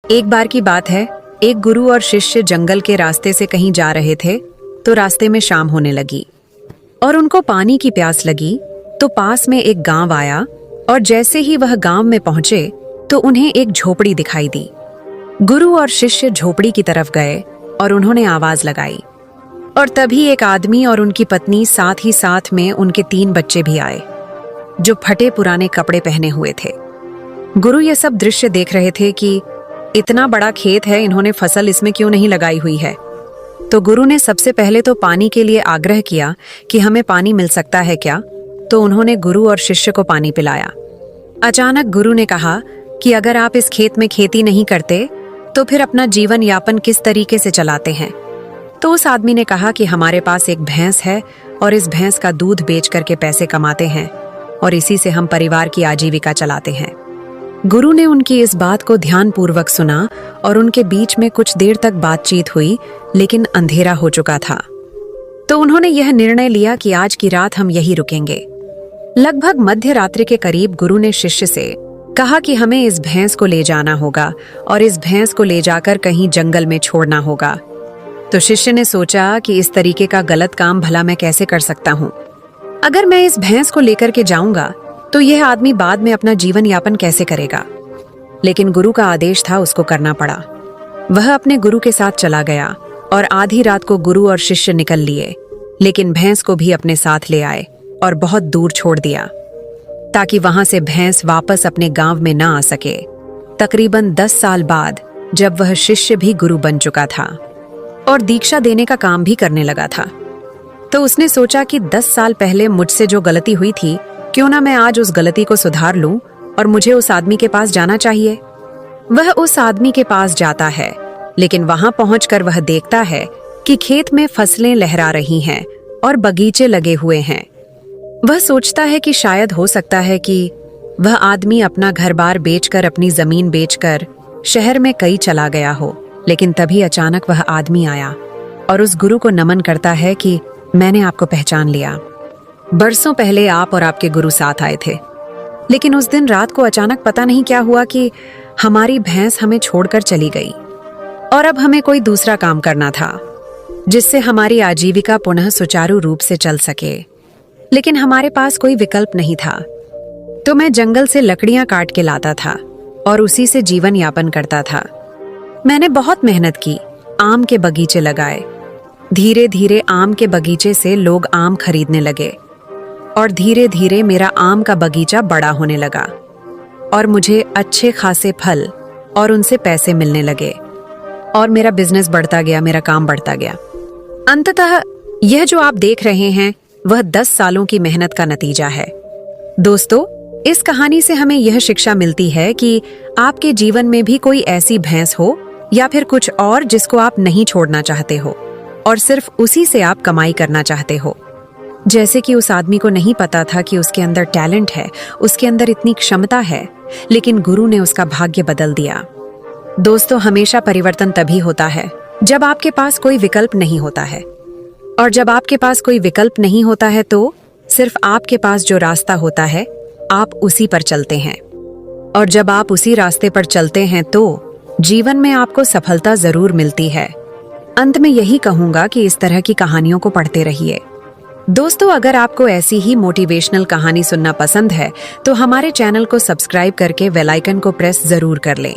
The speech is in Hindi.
एक बार की बात है, एक गुरु और शिष्य जंगल के रास्ते से कहीं जा रहे थे तो रास्ते में शाम होने लगी और उनको पानी की प्यास लगी। तो पास में एक गांव आया और जैसे ही वह गांव में पहुंचे तो उन्हें एक झोपड़ी दिखाई दी। गुरु और शिष्य झोपड़ी की तरफ गए और उन्होंने आवाज लगाई और तभी एक आदमी और उनकी पत्नी साथ ही साथ में उनके 3 बच्चे भी आए जो फटे पुराने कपड़े पहने हुए थे। गुरु ये सब दृश्य देख रहे थे कि इतना बड़ा खेत है, इन्होंने फसल इसमें क्यों नहीं लगाई हुई है। तो गुरु ने सबसे पहले तो पानी के लिए आग्रह किया कि हमें पानी मिल सकता है क्या। तो उन्होंने गुरु और शिष्य को पानी पिलाया। अचानक गुरु ने कहा कि अगर आप इस खेत में खेती नहीं करते तो फिर अपना जीवन यापन किस तरीके से चलाते हैं। तो उस आदमी ने कहा कि हमारे पास एक भैंस है और इस भैंस का दूध बेच करके पैसे कमाते हैं और इसी से हम परिवार की आजीविका चलाते हैं। गुरु ने उनकी इस बात को ध्यानपूर्वक सुना और उनके बीच में कुछ देर तक बातचीत हुई, लेकिन अंधेरा हो चुका था। तो उन्होंने यह निर्णय लिया कि आज की रात हम यहीं रुकेंगे। लगभग मध्य रात्रि के करीब गुरु ने शिष्य से कहा कि हमें इस भैंस को ले जाना होगा और इस भैंस को ले जाकर कहीं जंगल में छोड़ना होगा। तो शिष्य ने सोचा कि इस तरीके का गलत काम भला मैं कैसे कर सकता हूँ। अगर मैं इस भैंस को लेकर के जाऊंगा तो यह आदमी बाद में अपना जीवन यापन कैसे करेगा। लेकिन गुरु का आदेश था, उसको करना पड़ा। वह अपने गुरु के साथ चला गया और आधी रात को गुरु और शिष्य निकल लिए, लेकिन भैंस को भी अपने साथ ले आए और बहुत दूर छोड़ दिया ताकि वहां से भैंस वापस अपने गांव में ना आ सके। तकरीबन 10 साल बाद जब वह शिष्य भी गुरु बन चुका था और दीक्षा देने का काम भी करने लगा था, तो उसने सोचा कि 10 साल पहले मुझसे जो गलती हुई थी, क्यों ना मैं आज उस गलती को सुधार लूं और मुझे उस आदमी के पास जाना चाहिए। वह उस आदमी के पास जाता है, लेकिन वहां पहुंचकर वह देखता है कि खेत में फसलें लहरा रही हैं और बगीचे लगे हुए हैं। वह सोचता है कि शायद हो सकता है कि वह आदमी अपना घर-बार बेचकर, अपनी जमीन बेचकर शहर में कहीं चला गया हो। लेकिन तभी अचानक वह आदमी आया और उस गुरु को नमन करता है कि मैंने आपको पहचान लिया। बरसों पहले आप और आपके गुरु साथ आए थे, लेकिन उस दिन रात को अचानक पता नहीं क्या हुआ कि हमारी भैंस हमें छोड़कर चली गई और अब हमें कोई दूसरा काम करना था जिससे हमारी आजीविका पुनः सुचारू रूप से चल सके। लेकिन हमारे पास कोई विकल्प नहीं था, तो मैं जंगल से लकड़ियां काट के लाता था और उसी से जीवन यापन करता था। मैंने बहुत मेहनत की, आम के बगीचे लगाए। धीरे धीरे आम के बगीचे से लोग आम खरीदने लगे और धीरे धीरे मेरा आम का बगीचा बड़ा होने लगा और मुझे अच्छे खासे फल और उनसे पैसे मिलने लगे और मेरा बिजनेस बढ़ता गया, मेरा काम बढ़ता गया। अंततः यह जो आप देख रहे हैं वह 10 सालों की मेहनत का नतीजा है। दोस्तों, इस कहानी से हमें यह शिक्षा मिलती है कि आपके जीवन में भी कोई ऐसी भैंस हो या फिर कुछ और जिसको आप नहीं छोड़ना चाहते हो और सिर्फ उसी से आप कमाई करना चाहते हो। जैसे कि उस आदमी को नहीं पता था कि उसके अंदर टैलेंट है, उसके अंदर इतनी क्षमता है, लेकिन गुरु ने उसका भाग्य बदल दिया। दोस्तों, हमेशा परिवर्तन तभी होता है जब आपके पास कोई विकल्प नहीं होता है, और जब आपके पास कोई विकल्प नहीं होता है तो सिर्फ आपके पास जो रास्ता होता है आप उसी पर चलते हैं, और जब आप उसी रास्ते पर चलते हैं तो जीवन में आपको सफलता जरूर मिलती है। अंत में यही कहूंगा कि इस तरह की कहानियों को पढ़ते रहिए। दोस्तों, अगर आपको ऐसी ही मोटिवेशनल कहानी सुनना पसंद है तो हमारे चैनल को सब्सक्राइब करके बेल आइकन को प्रेस जरूर कर लें।